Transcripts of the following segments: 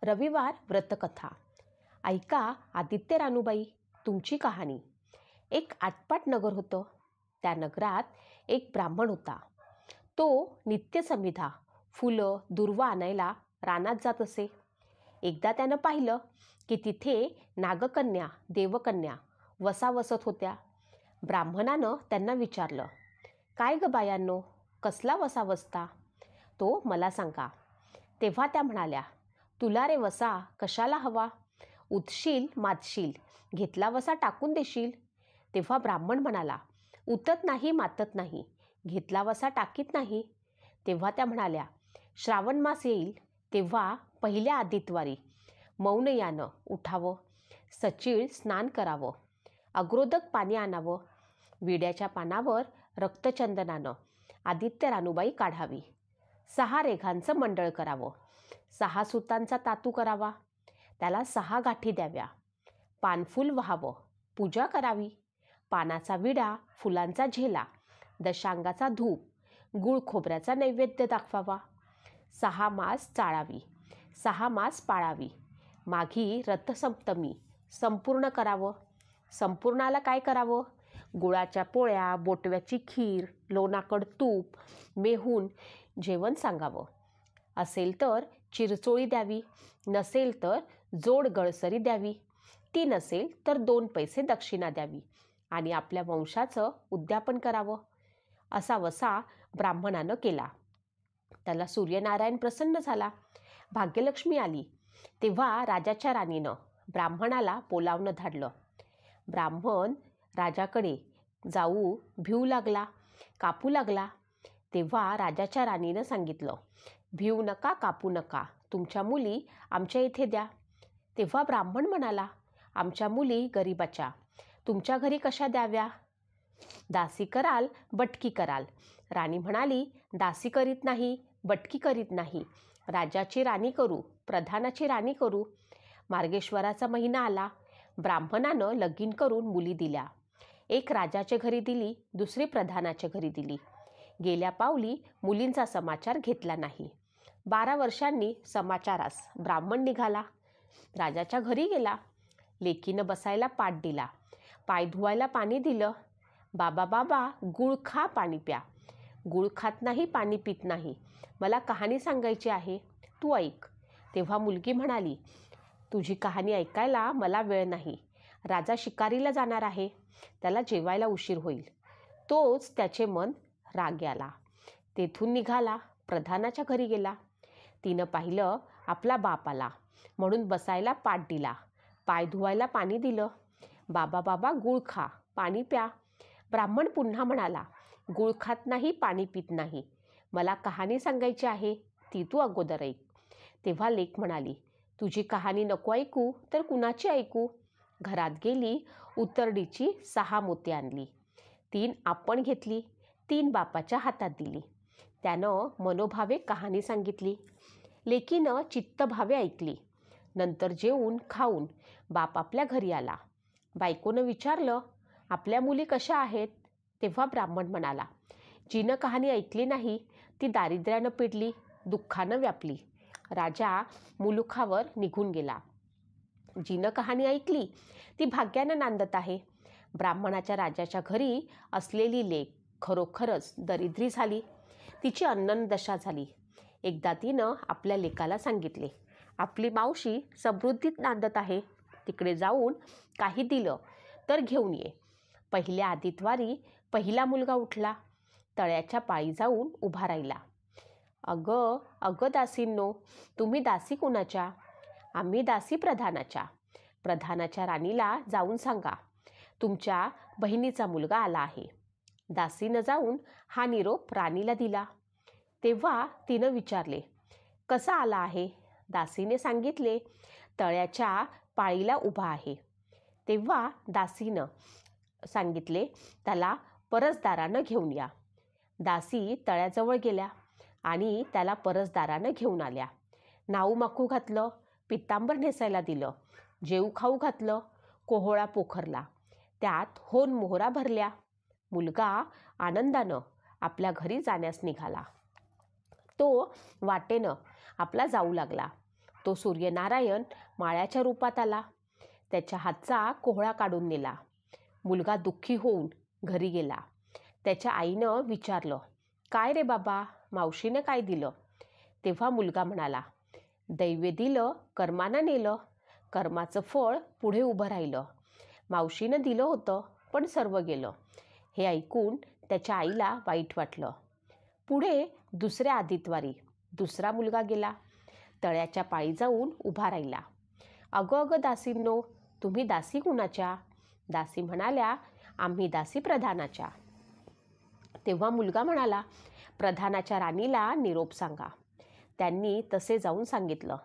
रविवार व्रतकथा. ऐका आदित्य रानूबाई, तुमची कहाणी. एक आटपाट नगर होतं. त्या नगरात एक ब्राह्मण होता. तो नित्यसमिधा फुलं दुर्वा आणायला रानात जात असे. एकदा त्यानं पाहिलं की तिथे नागकन्या देवकन्या वसा वसत होत्या. ब्राह्मणानं त्यांना विचारलं, काय ग बायांनो, कसला वसा वसता? तो मला सांगा. तेव्हा त्या म्हणाल्या, तुला रे वसा कशाला हवा? उतशील मातशील, घेतला वसा टाकून देशील. तेव्हा ब्राह्मण म्हणाला, उतत नाही मातत नाही, घेतला वसा टाकीत नाही. तेव्हा त्या म्हणाल्या, श्रावण मास येईल तेव्हा पहिल्या आदित्यवारी मौन यानं उठावं, सचीळ स्नान करावं, अग्रोदक पाणी आणावं, विड्याच्या पानावर रक्तचंदनानं आदित्य रानूबाई काढावी, 6 रेघांचं मंडळ करावं, 6 सुतांचा तातू करावा, त्याला 6 गाठी द्याव्या, पानफूल व्हावं, पूजा करावी, पानाचा विडा, फुलांचा झेला, दशांगाचा धूप, गुळ खोबऱ्याचा नैवेद्य दाखवावा, 6 मास चाळावी, 6 मास पाळावी, माघी रथसप्तमी संपूर्ण करावं. संपूर्णाला काय करावं? गुळाच्या पोळ्या, बोटव्याची खीर, लोणाकड तूप, मेहून जेवण सांगावं. असेल तर चिरचोळी द्यावी, नसेल तर जोड गळसरी द्यावी, ती नसेल तर 2 पैसे दक्षिणा द्यावी आणि आपल्या वंशाचं उद्यापन करावं. असा वसा ब्राह्मणानं केला. त्याला सूर्यनारायण प्रसन्न झाला. भाग्यलक्ष्मी आली. तेव्हा राजाच्या राणीनं ब्राह्मणाला बोलावणं धाडलं. ब्राह्मण राजाकडे जाऊ भिवू लागला, कापू लागला. तेव्हा राजाच्या राणीनं सांगितलं, भिवू नका, कापू नका, तुमच्या मुली आमच्या इथे द्या. तेव्हा ब्राह्मण म्हणाला, आमच्या मुली गरिबाच्या, तुमच्या घरी कशा द्याव्या? दासी कराल, बटकी कराल. राणी म्हणाली, दासी करीत नाही, बटकी करीत नाही, राजाची राणी करू, प्रधानाची राणी करू. मार्गेश्वराचा महिना आला. ब्राह्मणानं लगीन करून मुली दिल्या. एक राजाच्या घरी दिली, दुसरी प्रधानाच्या घरी दिली. गेल्या पावली मुलींचा समाचार घेतला नाही. 12 वर्षांनी समाचारास ब्राह्मण निघाला. राजाच्या घरी गेला. लेकीनं बसायला पाट दिला, पाय धुवायला पाणी दिलं. बाबा बाबा, गुळ खा, पाणी प्या. गुळ खात नाही, पाणी पित नाही, मला कहाणी सांगायची आहे, तू ऐक. तेव्हा मुलगी म्हणाली, तुझी कहाणी ऐकायला मला वेळ नाही. राजा शिकारीला जाणार आहे, त्याला जेवायला उशीर होईल. तोच त्याचे मन राग्याला. तेथून निघाला, प्रधानाच्या घरी गेला. तिनं पाहिलं आपला बाप आला, म्हणून बसायला पाट दिला, पाय धुवायला पाणी दिलं. बाबा बाबा, गुळ खा, पाणी प्या. ब्राह्मण पुन्हा म्हणाला, गुळ खात नाही, पाणी पित नाही, मला कहाणी सांगायची आहे, ती तू अगोदर ऐक. तेव्हा लेक म्हणाली, तुझी कहाणी नको ऐकू तर कुणाची ऐकू? घरात गेली, उतरडीची 6 मोती आणली. 3 आपण घेतली, 3 बापाच्या हातात दिली. त्यानं मनोभावे कहाणी सांगितली. लेकीनं चित्तभावे ऐकली. नंतर जेवून खाऊन बाप आपल्या घरी आला. बायकोनं विचारलं, आपल्या मुली कशा आहेत? तेव्हा ब्राह्मण म्हणाला, जिनं कहाणी ऐकली नाही ती दारिद्र्यानं पिडली, दुःखानं व्यापली. राजा मुलुखावर निघून गेला. जिनं कहाणी ऐकली ती भाग्यानं नांदत आहे. ब्राह्मणाच्या राजाच्या घरी असलेली लेक खरोखरच दरिद्री झाली. तिची अन्नदशा झाली. एकदा तिनं आपल्या लेकाला सांगितले, आपली मावशी समृद्धीत नांदत आहे, तिकडे जाऊन काही दिलं तर घेऊन ये. पहिल्या आदित्यवारी पहिला मुलगा उठला. तळ्याच्या पायी जाऊन उभा राहिला. अगं अगं दासींनो, तुम्ही दासी कुणाच्या? आम्ही दासी प्रधानाच्या. प्रधानाच्या राणीला जाऊन सांगा, तुमच्या बहिणीचा मुलगा आला आहे. दासीनं जाऊन हा निरोप राणीला दिला. तेव्हा तिनं विचारले, कसा आला आहे? दासीने सांगितले, तळ्याच्या पाळीला उभा आहे. तेव्हा दासीनं सांगितले, त्याला परसदारानं घेऊन या. दासी तळ्याजवळ गेल्या आणि त्याला परसदारानं घेऊन आल्या. नाऊ माखू घातलं, पितांबर नेसायला दिलं, जेऊ खाऊ घातलं, कोहळा पोखरला, त्यात होन मोहरा भरल्या. मुलगा आनंदानं आपल्या घरी जाण्यास निघाला. तो वाटेनं आपला जाऊ लागला. तो सूर्यनारायण माळ्याच्या रूपात आला. त्याच्या हातचा कोहळा काढून नेला. मुलगा दुःखी होऊन घरी गेला. त्याच्या आईनं विचारलं, काय रे बाबा, मावशीनं काय दिलं? तेव्हा मुलगा म्हणाला, दैवे दिलं, कर्मानं नेलं. कर्माचं फळ पुढे उभं राहिलं. मावशीनं दिलं होतं, पण सर्व गेलं. हे ऐकून त्याच्या आईला वाईट वाटलं. पुढे दुसऱ्या आदितवारी दुसरा मुलगा गेला. तळ्याच्या पाळी जाऊन उभा राहिला. अगं अगं दासींनो, तुम्ही दासी कुणाच्या? दासी म्हणाल्या, आम्ही दासी प्रधानाच्या. तेव्हा मुलगा म्हणाला, प्रधानाच्या राणीला निरोप सांगा. त्यांनी तसे जाऊन सांगितलं.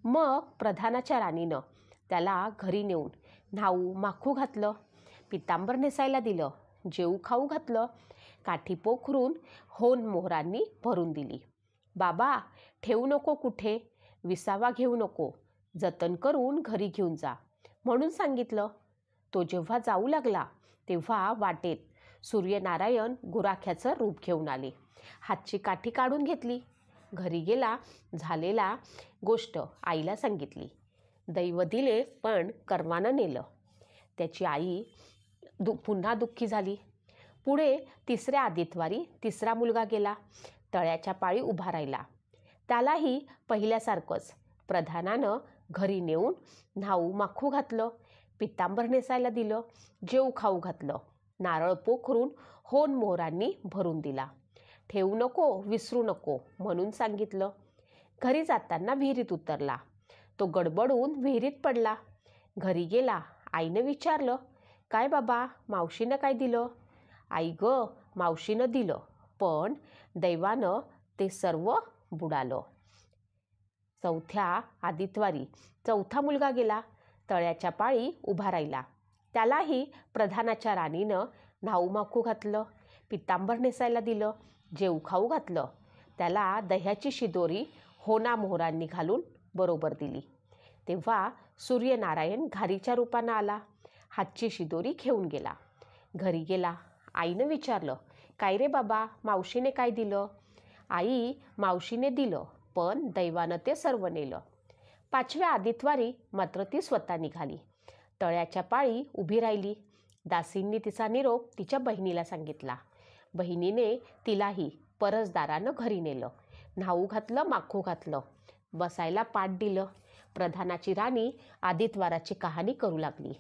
मग प्रधानाच्या राणीनं त्याला घरी नेऊन न्हाऊ माखू घातलं, पितांबर नेसायला दिलं, जेऊ खाऊ घातलं, काठी पोखरून होन मोहरांनी भरून दिली. बाबा, ठेवू नको कुठे, विसावा घेऊ नको, जतन करून घरी घेऊन जा म्हणून सांगितलं. तो जेव्हा जाऊ लागला तेव्हा वाटेत सूर्यनारायण गुराख्याचं रूप घेऊन आले. हातची काठी काढून घेतली. घरी गेला. झालेला गोष्ट आईला सांगितली. दैव दिले पण कर्मानं नेलं. त्याची आई पुन्हा दुःखी झाली. पुढे तिसऱ्या आदितवारी तिसरा मुलगा गेला. तळ्याच्या पाळी उभा राहिला. त्यालाही पहिल्यासारखंच प्रधानानं घरी नेऊन न्हाऊ माखू घातलं, पितांबर नेसायला दिलं, जेऊ खाऊ घातलं, नारळ पोखरून होन मोहरांनी भरून दिला. ठेवू नको, विसरू नको म्हणून सांगितलं. घरी जाताना विहिरीत उतरला. तो गडबडून विहिरीत पडला. घरी गेला. आईनं विचारलं, काय बाबा, मावशीनं काय दिलं? आई ग, मावशीनं दिलं, पण दैवानं ते सर्व बुडालं. चौथ्या आदितवारी चौथा मुलगा गेला. तळ्याच्या पाळी उभा राहिला. त्यालाही प्रधानाच्या राणीनं न्हाऊ माखू घातलं, पितांबर नेसायला दिलं, जेऊ खाऊ घातलं. त्याला दह्याची शिदोरी होना मोहरांनी घालून बरोबर दिली. तेव्हा सूर्यनारायण घारीच्या रूपानं आला. हातची शिदोरी घेऊन गेला. घरी गेला. आईनं विचारलं, काय रे बाबा, मावशीने काय दिलं? आई, मावशीने दिलं, पण दैवानं ते सर्व नेलं. पाचव्या आदितवारी मात्र ती स्वतः निघाली. तळ्याच्या पाळी उभी राहिली. दासींनी तिचा निरोप तिच्या बहिणीला सांगितला. बहिणीने तिलाही परसदारानं घरी नेलं. न्हाऊ घातलं, माखू घातलं, बसायला पाट दिलं. प्रधानाची राणी आदितवाराची कहाणी करू लागली.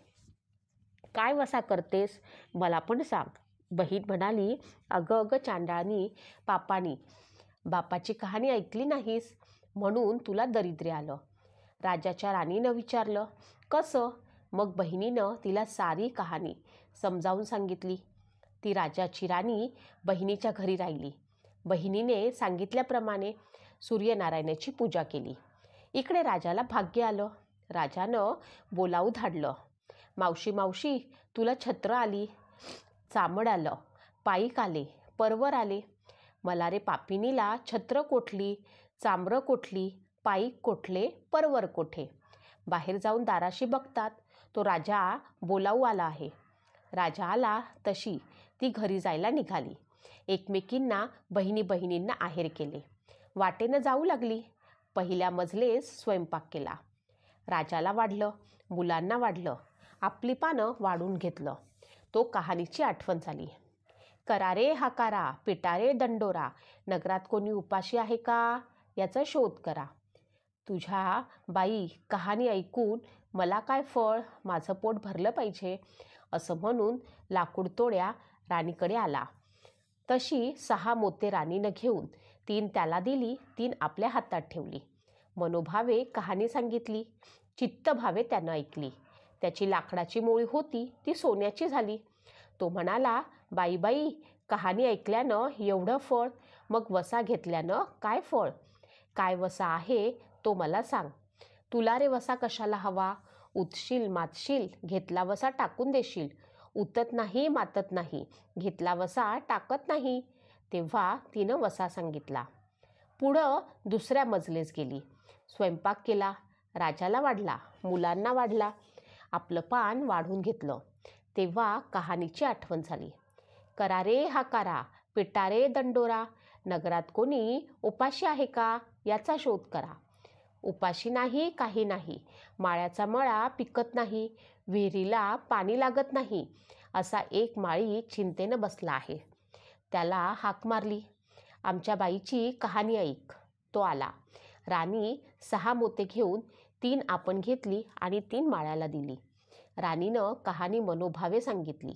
काय वसा करतेस, मला पण सांग. बहीण म्हणाली, अगं अगं चांडाळनी, पापानी, बापाची कहाणी ऐकली नाहीस म्हणून तुला दरिद्र्य आलं. राजाच्या राणीनं विचारलं, कसं? मग बहिणीनं तिला सारी कहाणी समजावून सांगितली. ती राजाची राणी बहिणीच्या घरी राहिली. बहिणीने सांगितल्याप्रमाणे सूर्यनारायणाची पूजा केली. इकडे राजाला भाग्य आलं. राजानं बोलावू धाडलं. मावशी मावशी, तुला छत्र आली, चामड आलं, पाईक आले, परवर आले. मला रे पापिनीला छत्र कोठली, चांबरं कोठली, पाईक कोठले, परवर कोठे? बाहेर जाऊन दाराशी बघतात तो राजा बोलावू आला आहे. राजा आला तशी ती घरी जायला निघाली. एकमेकींना बहिणी बहिणींना आहेर केले. वाटेनं जाऊ लागली. पहिल्या मजलेस स्वयंपाक केला. राजाला वाढलं, मुलांना वाढलं, आपली पानं वाढून घेतलं. तो कहाणीची आठवण झाली. करारे हाकारा, पिटारे दंडोरा, नगरात कोणी उपाशी आहे का, याचा शोध करा. तुझ्या बाई कहाणी ऐकून मला काय फळ, माझं पोट भरलं पाहिजे असं म्हणून लाकूड तोड्या राणीकडे आला. तशी 6 मोते राणीनं घेऊन 3 त्याला दिली, 3 आपल्या हातात ठेवली. मनोभावे कहाणी सांगितली. चित्तभावे त्यानं ऐकली. त्याची लाकडाची मोळी होती ती सोन्याची झाली. तो म्हणाला, बाई बाई, कहाणी ऐकल्यानं एवढं फळ, मग वसा घेतल्यानं काय फळ? काय वसा आहे तो मला सांग. तुला रे वसा कशाला हवा? उतशील मातशील, घेतला वसा टाकून देशील. उतत नाही मातत नाही, घेतला वसा टाकत नाही. तेव्हा तिनं वसा सांगितला. पुढं दुसऱ्या मजलेस गेली. स्वयंपाक केला. राजाला वाढला, मुलांना वाढला, आपलं पान वाढून घेतलं. तेव्हा कहाणीची आठवण झाली. करारे हाकारा, पिटारे दंडोरा, नगरात कोणी उपाशी आहे का, याचा शोध करा. उपाशी नाही काही नाही, माळ्याचा मळा पिकत नाही, विहिरीला पाणी लागत नाही, असा एक माळी चिंतेनं बसला आहे. त्याला हाक मारली, आमच्या बाईची कहाणी ऐक. तो आला. राणी 6 मोते घेऊन 3 आपण घेतली आणि 3 माळ्याला दिली. राणीनं कहाणी मनोभावे सांगितली.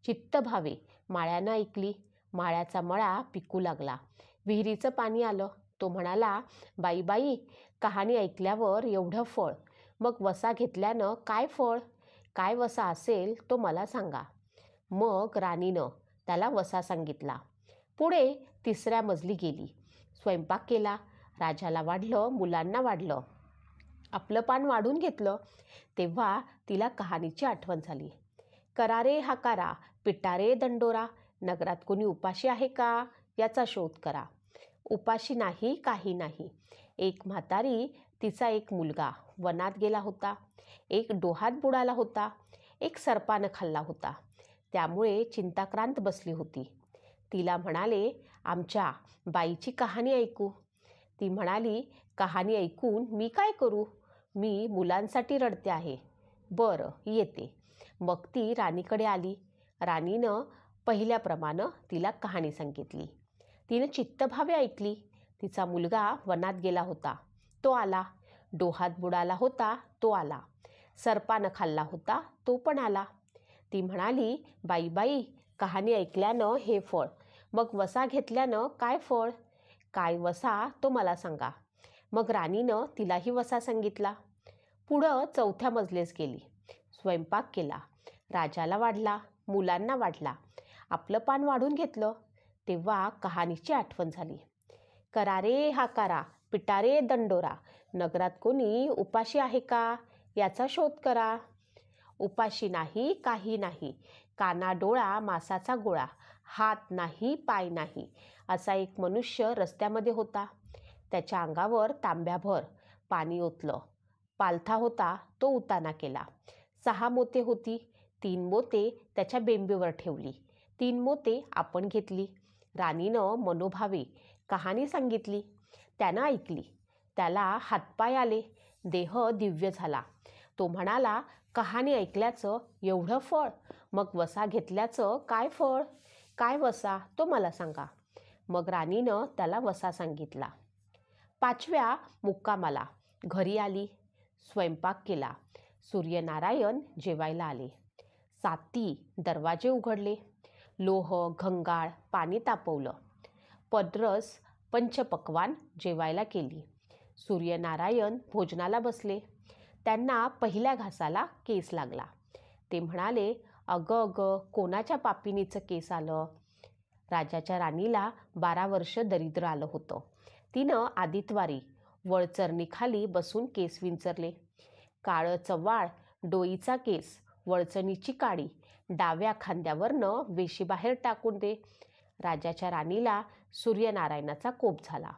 चित्तभावे माळ्यानं ऐकली. माळ्याचा मळा पिकू लागला. विहिरीचं पाणी आलं. तो म्हणाला, बाई बाई, कहाणी ऐकल्यावर एवढं फळ, मग वसा घेतल्यानं काय फळ? काय वसा असेल तो मला सांगा. मग राणीनं त्याला वसा सांगितला. पुढे 3ऱ्या मजली गेली. स्वयंपाक केला. राजाला वाढलं, मुलांना वाढलं. आपलं पान वाढून घेतलं. तेव्हा तिला कहाणीची आठवण झाली. करा रे हाकारा, पिटा रे दंडोरा, नगरात कोणी उपाशी आहे का, याचा शोध करा. उपाशी नाही काही नाही. एक म्हातारी, तिचा एक मुलगा वनात गेला होता. एक डोहात बुडाला होता. एक सर्पानं खाल्ला होता. त्यामुळे चिंताक्रांत बसली होती. तिला म्हणाले, आमच्या बाईची कहाणी ऐकू. ती म्हणाली, कहाणी ऐकून मी काय करू? मी मुलांसाठी रडते आहे. बरं, येते. मग ती राणीकडे आली. राणीनं पहिल्याप्रमाणे तिला कहाणी सांगितली. तिनं चित्तभावे ऐकली. तिचा मुलगा वनात गेला होता. तो आला. डोहात बुडाला होता. तो आला. सर्पानं खाल्ला होता. तो पण आला. ती म्हणाली, बाई बाई, कहाणी ऐकल्यानं हे फळ, मग वसा घेतल्यानं काय फळ? काय वसा तो मला सांगा. मग राणीनं तिलाही वसा सांगितला. पुढं 4थ्या मजलेस गेली. स्वयंपाक केला. राजाला वाढला, मुलांना वाढला. आपलं पान वाढून घेतलं. तेव्हा कहाणीची आठवण झाली. करा रे हाकारा, पिटा रे दंडोरा, नगरात कोणी उपाशी आहे का, याचा शोध करा. उपाशी नाही काही नाही, काना डोळा मासाचा गोळा, हात नाही पाय नाही, असा एक मनुष्य रस्त्यामध्ये होता. त्याच्या अंगावर तांब्याभर पाणी ओतलं. पालथा होता, तो उताना केला. 6 मोते होती. 3 मोते त्याच्या बेंबीवर ठेवली. 3 मोते आपण घेतली. राणीनं मनोभावे कहाणी सांगितली. त्यानं ऐकली. त्याला हातपाय आले. देह दिव्य झाला. तो म्हणाला, कहाणी ऐकल्याचं एवढं फळ, मग वसा घेतल्याचं काय फळ? काय वसा तो मला सांगा. मग राणीनं त्याला वसा सांगितला. 5व्या मुक्कामाला घरी आली. स्वयंपाक केला. सूर्यनारायण जेवायला आले. 7 दरवाजे उघडले. लोह घंगाळ पाणी तापवलं. पदरस पंचपक्वान जेवायला केली. सूर्यनारायण भोजनाला बसले. त्यांना पहिल्या घासाला केस लागला. ते म्हणाले, अगं अगं, कोणाच्या पापिनीचं केस आलं? राजाच्या राणीला 12 वर्ष दरिद्र आलं होतं. तिनं आदितवारी वळचरणीखाली बसून केस विंचरले. काळं चव्हाळ डोईचा केस, वळचणीची काडी, डाव्या खांद्यावरनं वेशीबाहेर टाकून दे. राजाच्या राणीला सूर्यनारायणाचा कोप झाला.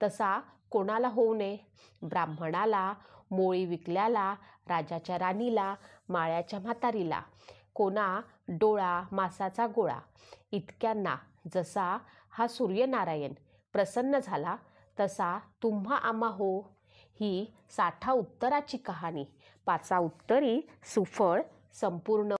तसा कोणाला होऊ नये. ब्राह्मणाला, मोळी विकल्याला, राजाच्या राणीला, माळ्याच्या म्हातारीला, कोणा डोळा मासाचा गोळा, इतक्यांना जसा हा सूर्यनारायण प्रसन्न झाला, तसा तुम्हा आम्हा हो. ही 60 उत्तराची कहाणी 5 उत्तरी सुफळ संपूर्ण